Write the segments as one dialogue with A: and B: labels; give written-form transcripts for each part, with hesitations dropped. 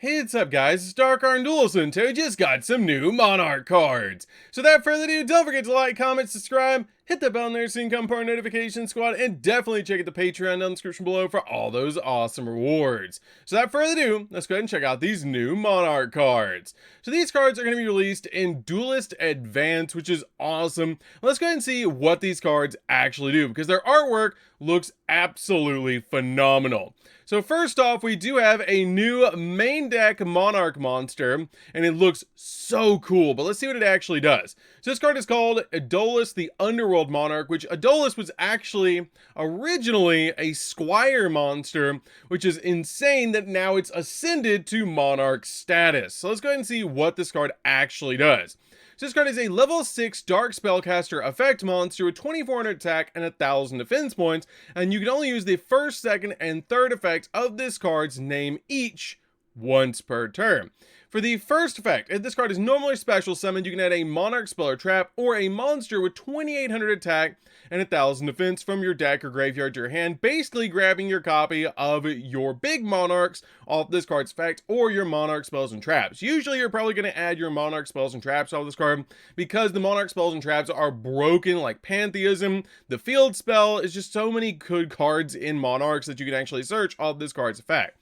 A: Hey, what's up guys, it's DarkArmedDuelist and we just got some new Monarch cards. So without further ado, don't forget to like, comment, subscribe, hit the bell there so you can become part of our notification squad, and definitely check out the Patreon down in the description below for all those awesome rewards. So without further ado, let's go ahead and check out these new Monarch cards. So these cards are going to be released in Duelist Advance, which is awesome. Let's go ahead and see what these cards actually do, because their artwork looks absolutely phenomenal. So first off, we do have a new main deck Monarch monster, and it looks so cool, but let's see what it actually does. So this card is called Duelist, the Underworld Monarch, which Duelist was actually originally a Squire monster, which is insane that now it's ascended to Monarch status. So let's go ahead and see what this card actually does. So this card is a level 6 Dark Spellcaster effect monster with 2400 attack and 1000 defense points, and you can only use the first, second, and third effects of this card's name each once per turn. For the first effect, if this card is normally special summoned, you can add a Monarch spell or trap or a monster with 2800 attack and 1000 defense from your deck or graveyard to your hand, basically grabbing your copy of your big Monarchs off this card's effect or your Monarch spells and traps. Usually you're probably going to add your Monarch spells and traps off this card because the Monarch spells and traps are broken, like Pantheism. The field spell is just so many good cards in Monarchs that you can actually search off this card's effect.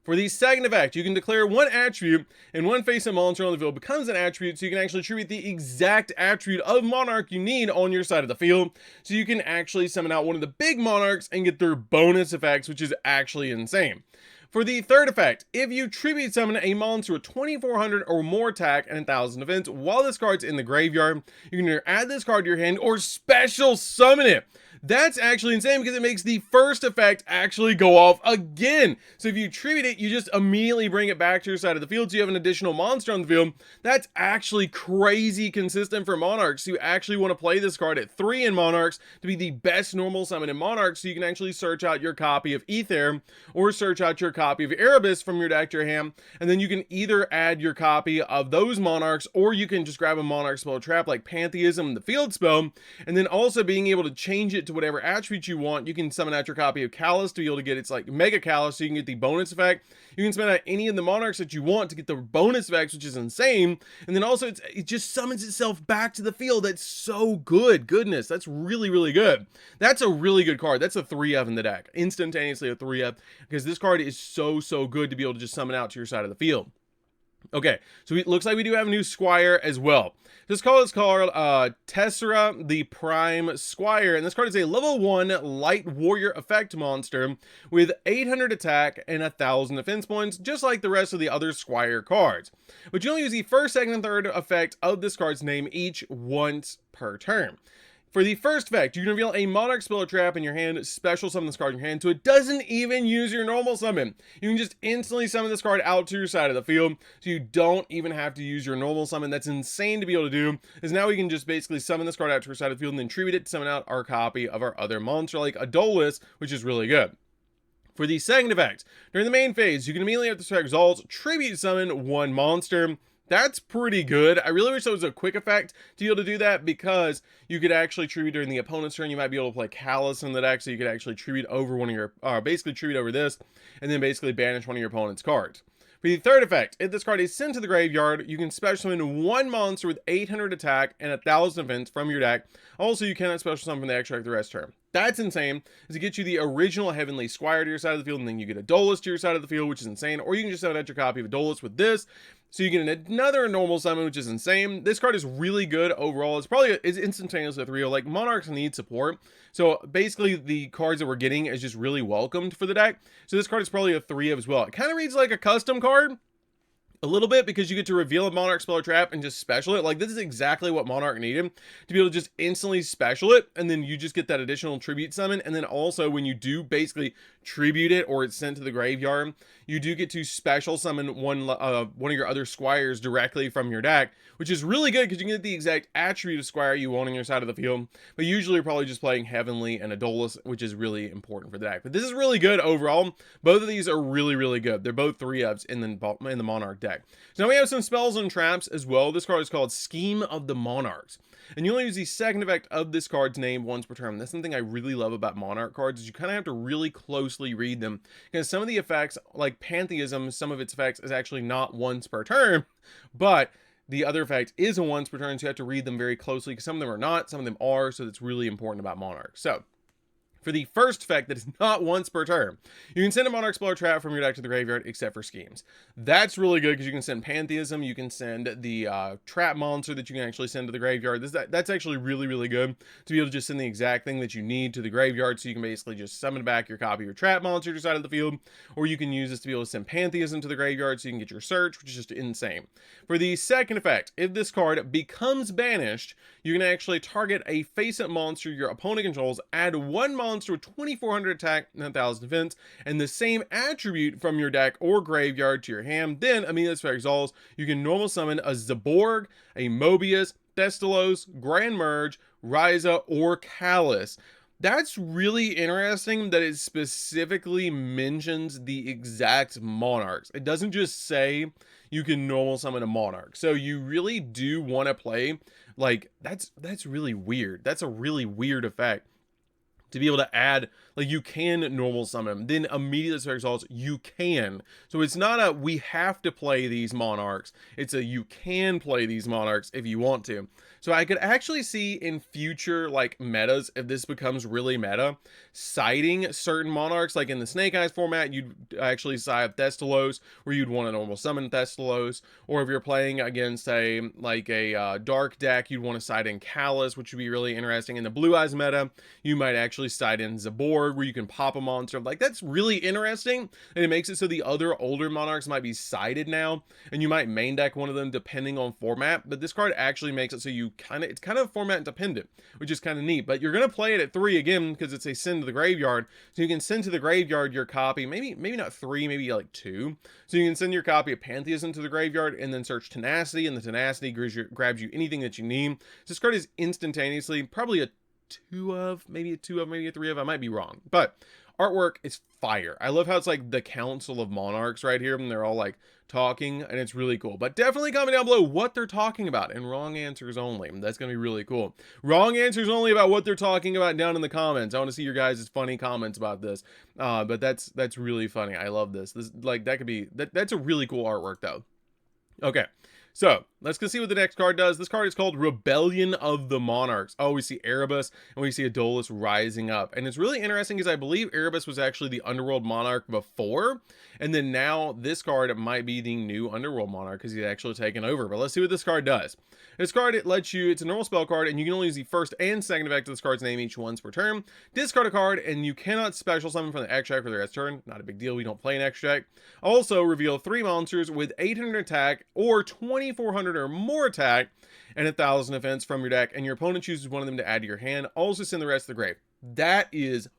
A: For the second effect, you can declare one attribute, and one face-up monster on the field becomes an attribute, so you can actually attribute the exact attribute of Monarch you need on your side of the field, so you can actually summon out one of the big Monarchs and get their bonus effects, which is actually insane. For the third effect, if you tribute summon a monster with 2400 or more attack and 1000 defense while this card's in the graveyard, you can either add this card to your hand or special summon it. That's actually insane because it makes the first effect actually go off again. So if you tribute it, you just immediately bring it back to your side of the field, so you have an additional monster on the field. That's actually crazy consistent for Monarchs. So you actually want to play this card at 3 in Monarchs to be the best normal summon in Monarchs, so you can actually search out your copy of Ether or search out your copy of Erebus from your deck to your hand, and then you can either add your copy of those Monarchs, or you can just grab a Monarch spell trap like Pantheism, the field spell, and then also being able to change it to whatever attribute you want. You can summon out your copy of Callus to be able to get its like Mega Callus, so you can get the bonus effect. You can summon out any of the Monarchs that you want to get the bonus effects, which is insane. And then also it just summons itself back to the field. That's so good. Goodness, that's really, really good. That's a really good card. That's a 3F in the deck. Instantaneously a 3F, because this card is so good to be able to just summon out to your side of the field. Okay, so it looks like we do have a new Squire as well. This card is called Tessera, the Prime Squire, and this card is a level 1 light warrior effect monster with 800 attack and 1000 defense points, just like the rest of the other Squire cards. But you only use the first, second, and third effect of this card's name each once per turn. For the first effect, you can reveal a Monarch spell or trap in your hand, special summon this card in your hand, so it doesn't even use your normal summon. You can just instantly summon this card out to your side of the field, so you don't even have to use your normal summon. That's insane to be able to do, is now we can just basically summon this card out to your side of the field and then tribute it to summon out our copy of our other monster, like a Duelist, which is really good. For the second effect, during the main phase, you can immediately after this effect results, tribute summon one monster. That's pretty good. I really wish that was a quick effect to be able to do that, because you could actually tribute during the opponent's turn. You might be able to play Callus in the deck, so you could actually tribute over one of your, basically tribute over this, and then basically banish one of your opponent's cards. For the third effect, if this card is sent to the graveyard, you can special summon one monster with 800 attack and 1000 defense from your deck. Also, you cannot special summon from the extra deck the rest turn. That's insane, is to get you the original Heavenly Squire to your side of the field, and then you get a Duelist to your side of the field, which is insane. Or you can just summon out your copy of a Duelist with this, so you get another normal summon, which is insane. This card is really good overall. It's instantaneously a 3-0. Like, Monarchs need support, so basically the cards that we're getting is just really welcomed for the deck. So this card is probably a 3 as well. It kind of reads like a custom card a little bit, because you get to reveal a Monarch spell or trap and just special it. Like, this is exactly what Monarch needed, to be able to just instantly special it, and then you just get that additional tribute summon. And then also, when you do basically tribute it or it's sent to the graveyard, you do get to special summon one of your other Squires directly from your deck, which is really good because you can get the exact attribute of Squire you want on your side of the field. But usually you're probably just playing Heavenly and a Duelist, which is really important for the deck. But this is really good overall. Both of these are really good. They're both 3-ups in the Monarch deck. So now we have some spells and traps as well. This card is called Scheme of the Monarchs, and you only use the second effect of this card's name once per turn. That's something I really love about Monarch cards, is you kind of have to really close closely read them, because some of the effects, like Pantheism, some of its effects is actually not once per turn, but the other effect is a once per turn, so you have to read them very closely, because some of them are not, some of them are, so that's really important about Monarch. So for the first effect that is not once per turn, you can send a Monarch spell or trap from your deck to the graveyard, except for schemes. That's really good because you can send Pantheism, you can send the trap monster that you can actually send to the graveyard. That's actually really, really good to be able to just send the exact thing that you need to the graveyard, so you can basically just summon back your copy of your trap monster to your side of the field, or you can use this to be able to send Pantheism to the graveyard so you can get your search, which is just insane. For the second effect, if this card becomes banished, you can actually target a face-up monster your opponent controls, add one monster with 2400 attack and 1000 defense, and the same attribute from your deck or graveyard to your hand. Then, immediately this effect resolves, you can normal summon a Zaborg, a Mobius, Thestalos, Grand Merge, Ryza, or Callus. That's really interesting that it specifically mentions the exact Monarchs. It doesn't just say you can normal summon a Monarch. So you really do want to play, like, that's really weird. That's a really weird effect to be able to add, like, you can normal summon them, then immediately this results, you can. So it's not a we have to play these Monarchs, it's a you can play these Monarchs if you want to. So I could actually see in future, like, metas, if this becomes really meta, siding certain Monarchs, like in the Snake Eyes format, you'd actually side Thestalos, where you'd want to normal summon Thestalos, or if you're playing against a dark deck, you'd want to side in Callus, which would be really interesting. In the Blue Eyes meta, you might actually side in Zaborg, where you can pop a monster. Like, that's really interesting, and it makes it so the other older Monarchs might be sided now, and you might main deck one of them depending on format, but this card actually makes it so you it's kind of format dependent, which is kind of neat. But you're going to play it at 3 again, because it's a send to the graveyard, so you can send to the graveyard your copy, maybe not 3, maybe like 2, so you can send your copy of Pantheism to the graveyard, and then search Tenacity, and the Tenacity grabs you anything that you need. So this card is instantaneously probably a 2 of, maybe a 2 of, maybe a 3 of, I might be wrong, but artwork is fire. I love how it's like the Council of Monarchs right here, and they're all like talking, and it's really cool. But definitely comment down below what they're talking about, and wrong answers only. That's gonna be really cool. Wrong answers only about what they're talking about down in the comments. I want to see your guys' funny comments about this. But that's really funny. I love this. Like, that could be that's a really cool artwork though. Okay, so let's go see what the next card does. This card is called Rebellion of the Monarchs. Oh, we see Erebus, and we see a Duelist rising up. And it's really interesting because I believe Erebus was actually the Underworld Monarch before, and then now this card might be the new Underworld Monarch because he's actually taken over. But let's see what this card does. This card, it lets you, it's a normal spell card, and you can only use the first and second effect of this card's name each once per turn. Discard a card, and you cannot special summon from the extract for the rest turn. Not a big deal, we don't play an extract. Also, reveal 3 monsters with 800 attack or 2400 or more attack and 1000 defense from your deck, and your opponent chooses one of them to add to your hand. Also send the rest to the grave. That is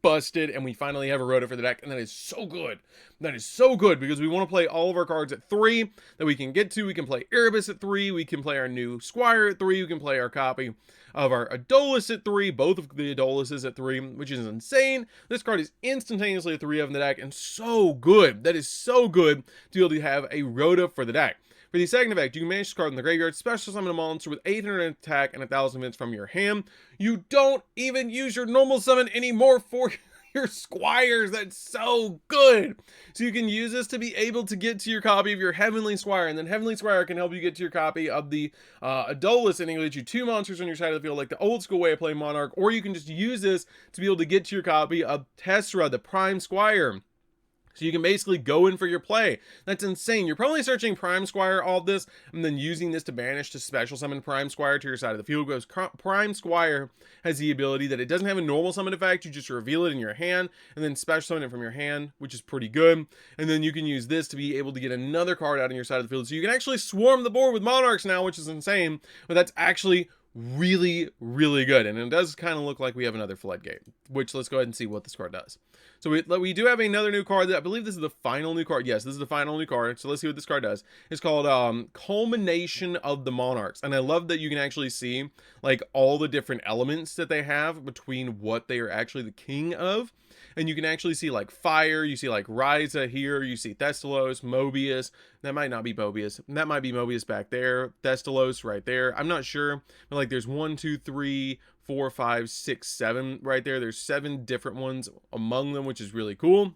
A: busted, and we finally have a Rhoda for the deck, and that is so good. That is so good, because we want to play all of our cards at 3 that we can get to. We can play Erebus at 3, we can play our new Squire at 3, we can play our copy of our Duelist at 3, both of the Duelists at 3, which is insane. This card is instantaneously a 3 of in the deck, and so good. That is so good to be able to have a Rhoda for the deck. For the second effect, you can manage this card in the graveyard, special summon a monster with 800 attack and 1000 defense from your hand. You don't even use your normal summon anymore for your Squires. That's so good. So you can use this to be able to get to your copy of your Heavenly Squire, and then Heavenly Squire can help you get to your copy of the Duelist, and it can get you 2 monsters on your side of the field, like the old school way of playing Monarch, or you can just use this to be able to get to your copy of Tessera, the Prime Squire. So you can basically go in for your play. That's insane. You're probably searching Prime Squire, all this, and then using this to banish to special summon Prime Squire to your side of the field, because Prime Squire has the ability that it doesn't have a normal summon effect. You just reveal it in your hand, and then special summon it from your hand, which is pretty good. And then you can use this to be able to get another card out on your side of the field. So you can actually swarm the board with Monarchs now, which is insane, but that's actually really, really good. And it does kind of look like we have another Floodgate, which let's go ahead and see what this card does. So we do have another new card that I believe this is the final new card. Yes, this is the final new card. So let's see what this card does. It's called Culmination of the Monarchs. And I love that you can actually see like all the different elements that they have between what they are actually the king of. And you can actually see like fire, you see like Ryza here, you see Thestalos, Mobius, that might not be Mobius, that might be Mobius back there, Thestalos right there, I'm not sure, but like there's 1, 2, 3, 4, 5, 6, 7 right there. There's 7 different ones among them, which is really cool.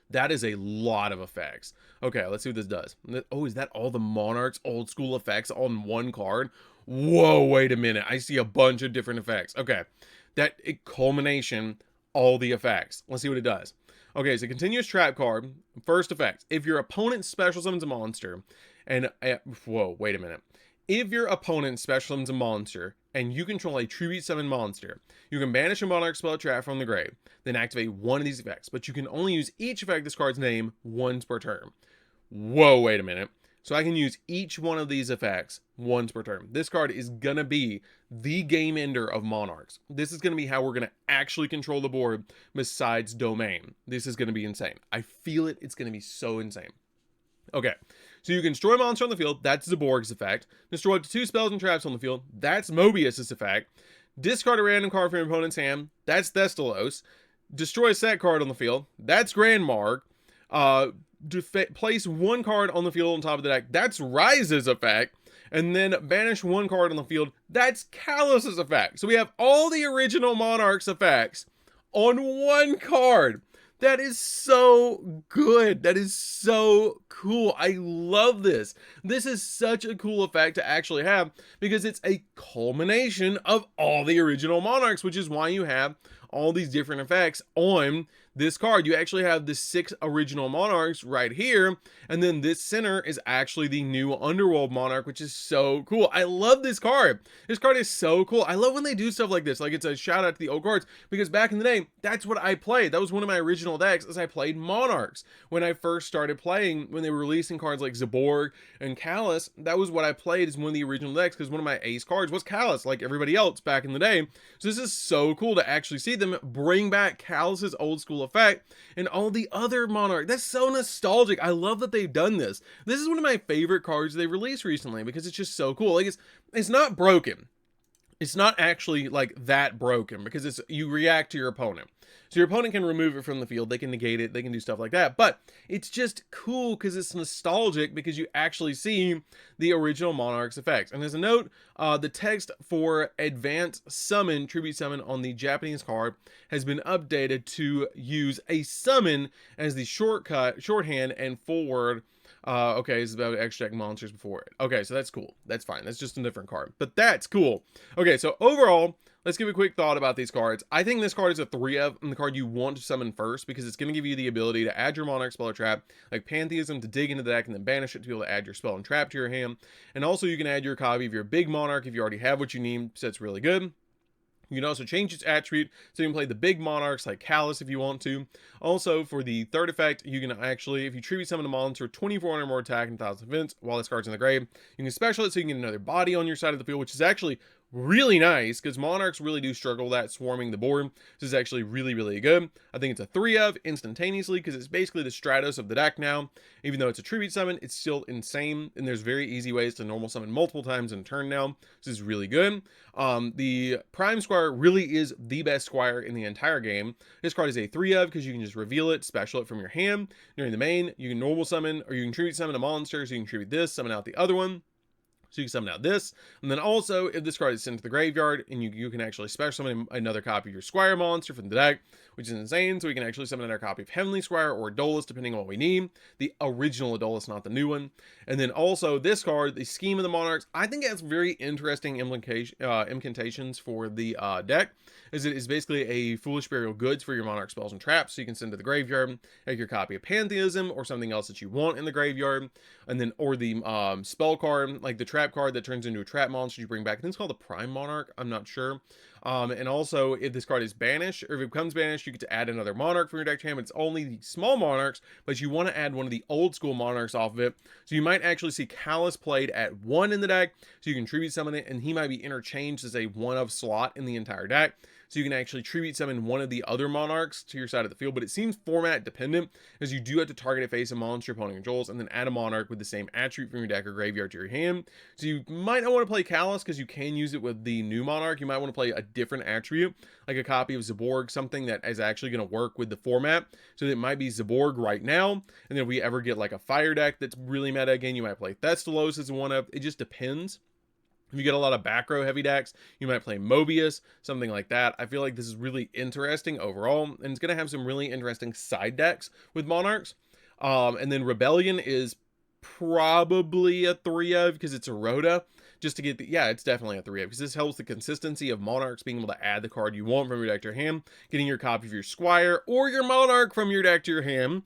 A: That is a lot of effects. Okay, let's see what this does. Oh, is that all the Monarchs old school effects on one card? Whoa, wait a minute. I see a bunch of different effects. Okay, that culmination, all the effects. Let's see what it does. Okay, it's a continuous trap card. First effect, if your opponent special summons a monster, and whoa, wait a minute. If your opponent special summons a monster, and you control a tribute summon monster, you can banish a Monarch spell trap from the grave, then activate one of these effects, but you can only use each effect this card's name once per turn. Whoa, wait a minute. So I can use each one of these effects once per turn. This card is gonna be the game ender of Monarchs. This is gonna be how we're gonna actually control the board besides Domain. This is gonna be insane. I feel it. It's gonna be so insane. Okay, so you can destroy a monster on the field. That's Zaborg's effect. Destroy up to 2 spells and traps on the field. That's Mobius's effect. Discard a random card from your opponent's hand. That's Thestalos. Destroy a set card on the field. That's Grandmark. Place 1 card on the field on top of the deck. That's Rise's effect. And then banish 1 card on the field. That's Callus's effect. So we have all the original Monarchs effects on 1 card. That is so good. That is so cool. I love this. This is such a cool effect to actually have because it's a culmination of all the original Monarchs, which is why you have all these different effects on this card. You actually have the 6 original Monarchs right here, and then this center is actually the new Underworld Monarch, which is so cool. I love this card. This card is so cool. I love when they do stuff like this. Like, it's a shout out to the old cards, because back in the day, that's what I played. That was one of my original decks, as I played Monarchs. When I first started playing, when they were releasing cards like Zaborg and Callus, that was what I played as one of the original decks, because one of my ace cards was Callus, like everybody else back in the day. So this is so cool to actually see them bring back Callus's old school effect and all the other Monarch. That's so nostalgic. I love that they've done this. This is one of my favorite cards they've released recently because it's just so cool. Like, it's not broken. It's not actually like that broken because it's, you react to your opponent. So your opponent can remove it from the field, they can negate it, they can do stuff like that. But it's just cool because it's nostalgic because you actually see the original Monarchs effects. And as a note, the text for Advanced Summon, Tribute Summon on the Japanese card has been updated to use a summon as the shorthand and forward. Okay, it's about extract monsters before it. Okay, so that's cool. That's fine. That's just a different card, but that's cool. Okay, so overall, let's give a quick thought about these cards. I think this card is a 3-of, and the card you want to summon first, because it's going to give you the ability to add your Monarch spell or trap, like Pantheism, to dig into the deck and then banish it to be able to add your spell and trap to your hand. And also you can add your copy of your big Monarch if you already have what you need, so it's really good. You can also change its attribute, so you can play the big Monarchs like Callus if you want to. Also, for the third effect, you can actually, if you tribute summon a monster, 2400 or more attack and 1000 defense while this card's in the grave, you can special it so you can get another body on your side of the field, which is actually really nice because Monarchs really do struggle with that swarming the board. This is actually really, really good. I think it's a 3-of instantaneously because it's basically the Stratos of the deck now. Even though it's a tribute summon, it's still insane, and there's very easy ways to normal summon multiple times in turn now. This is really good. The Prime Squire really is the best Squire in the entire game. This card is a 3-of because you can just reveal it, special it from your hand. During the main, you can normal summon, or you can tribute summon a monster, so you can tribute this, summon out the other one. So you can summon out this, and then also if this card is sent to the graveyard, and you can actually special summon another copy of your Squire monster from the deck, which is insane. So we can actually summon another copy of Heavenly Squire or Duelist, depending on what we need. The original Duelist, not the new one. And then also this card, the Scheme of the Monarchs, I think it has very interesting incantations for the deck, as it is basically a Foolish Burial Goods for your Monarch spells and traps, so you can send to the graveyard, take your copy of Pantheism or something else that you want in the graveyard, and then, or the spell card, like the trap card that turns into a trap monster you bring back. I think it's called the Prime Monarch, I'm not sure. And also, if this card is banished, or if it becomes banished, you get to add another Monarch from your deck to hand. It's only the small Monarchs, but you want to add one of the old school Monarchs off of it. So you might actually see Callus played at 1 in the deck, so you can tribute summon it, and he might be interchanged as a 1-of slot in the entire deck. So you can actually tribute summon one of the other Monarchs to your side of the field, but it seems format dependent, as you do have to target a face of monster your opponent controls, and then add a Monarch with the same attribute from your deck or graveyard to your hand. So you might not want to play Callus because you can use it with the new Monarch. You might want to play a different attribute, like a copy of Zaborg, something that is actually going to work with the format. So it might be Zaborg right now, and then if we ever get like a fire deck that's really meta again, you might play Thestalos as 1-of. It just depends. If you get a lot of back row heavy decks, you might play Mobius, something like that. I feel like this is really interesting overall, and it's going to have some really interesting side decks with Monarchs. And then Rebellion is probably a 3 of, because it's a Rhoda. Just to get the, yeah, it's definitely a 3 of, because this helps the consistency of Monarchs being able to add the card you want from your deck to your hand, getting your copy of your Squire or your Monarch from your deck to your hand,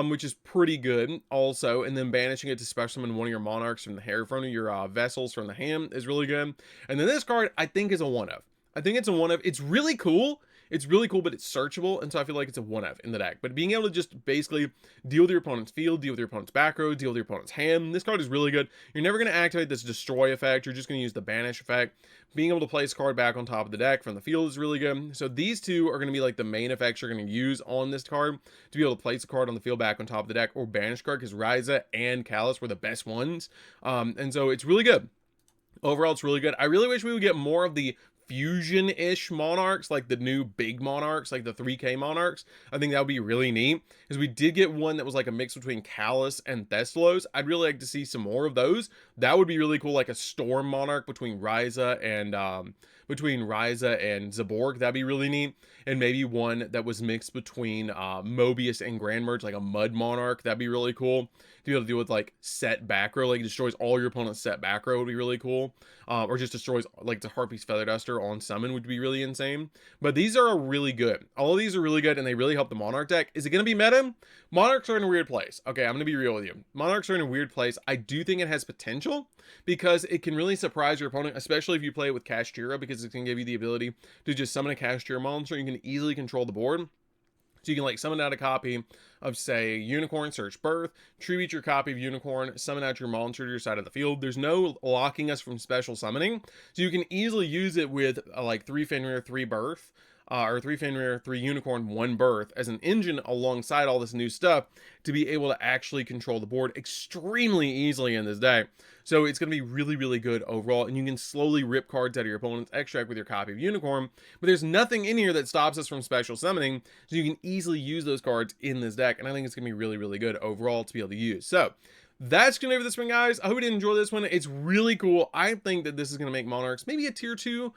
A: which is pretty good also. And then banishing it to special summon one of your Monarchs from the hair, from your vessels from the hand is really good. And then this card I think is a 1 of. I think it's a 1 of. It's really cool. It's really cool, but it's searchable, and so I feel like it's a 1 of in the deck. But being able to just basically deal with your opponent's field, deal with your opponent's back row, deal with your opponent's hand, this card is really good. You're never going to activate this destroy effect. You're just going to use the banish effect. Being able to place a card back on top of the deck from the field is really good. So these two are going to be like the main effects you're going to use on this card to be able to place a card on the field back on top of the deck, or banish card, because Ryza and Callus were the best ones. And so it's really good. Overall, it's really good. I really wish we would get more of the fusion-ish Monarchs, like the new big Monarchs, like the 3K Monarchs. I think that would be really neat, because we did get one that was like a mix between Callus and Thessalos. I'd really like to see some more of those. That would be really cool, like a Storm Monarch between Ryza and Zaborg. That'd be really neat. And maybe one that was mixed between Mobius and Grand Merge, like a Mud Monarch. That'd be really cool to be able to deal with, like, set back row, like destroys all your opponent's set back row would be really cool. Or just destroys, like, the Harpy's Feather Duster on summon would be really insane. But these are really good. All of these are really good, and they really help the Monarch deck. Is it going to be meta? Monarchs are in a weird place. Okay, I'm going to be real with you. Monarchs are in a weird place. I do think it has potential, because it can really surprise your opponent, especially if you play it with Kashtira, because it can give you the ability to just summon a Kashtira monster. You can easily control the board. So you can, like, summon out a copy of, say, Unicorn, search Birth, tribute your copy of Unicorn, summon out your monster to your side of the field. There's no locking us from special summoning. So you can easily use it with, like, 3 Fenrir, 3 Birth, or 3 Fenrir, 3 Unicorn, 1 Birth as an engine alongside all this new stuff to be able to actually control the board extremely easily in this deck. So it's going to be really, really good overall, and you can slowly rip cards out of your opponent's extract with your copy of Unicorn, but there's nothing in here that stops us from special summoning, so you can easily use those cards in this deck, and I think it's going to be really, really good overall to be able to use. So that's going to be for this one, guys. I hope you did enjoy this one. It's really cool. I think that this is going to make Monarchs maybe a tier 2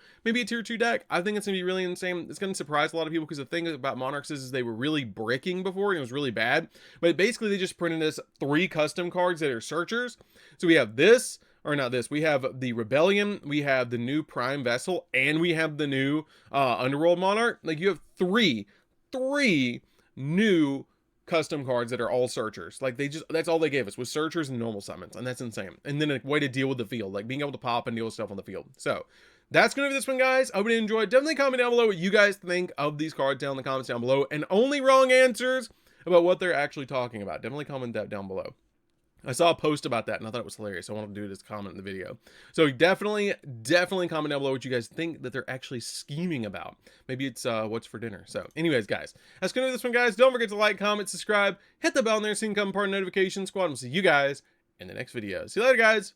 A: deck. I think it's going to be really insane. It's going to surprise a lot of people, because the thing about Monarchs is they were really bricking before, and it was really bad. But basically, they just printed us 3 custom cards that are searchers. So we have this, or not this, we have the Rebellion, we have the new Prime Vessel, and we have the new Underworld Monarch. Like, you have three new custom cards that are all searchers. Like, that's all they gave us was searchers and normal summons, and that's insane. And then a way to deal with the field, like being able to pop and deal with stuff on the field. So that's gonna be this one, guys. I hope you enjoyed. Definitely comment down below what you guys think of these cards down in the comments down below, and only wrong answers about what they're actually talking about. Definitely comment that down below. I saw a post about that and I thought it was hilarious. I wanted to do this comment in the video. So definitely comment down below what you guys think that they're actually scheming about. Maybe it's what's for dinner. So anyways, guys, that's gonna do this one, guys. Don't forget to like, comment, subscribe, hit the bell in there so you can become part of the notification squad, and we'll see you guys in the next video. See you later, guys.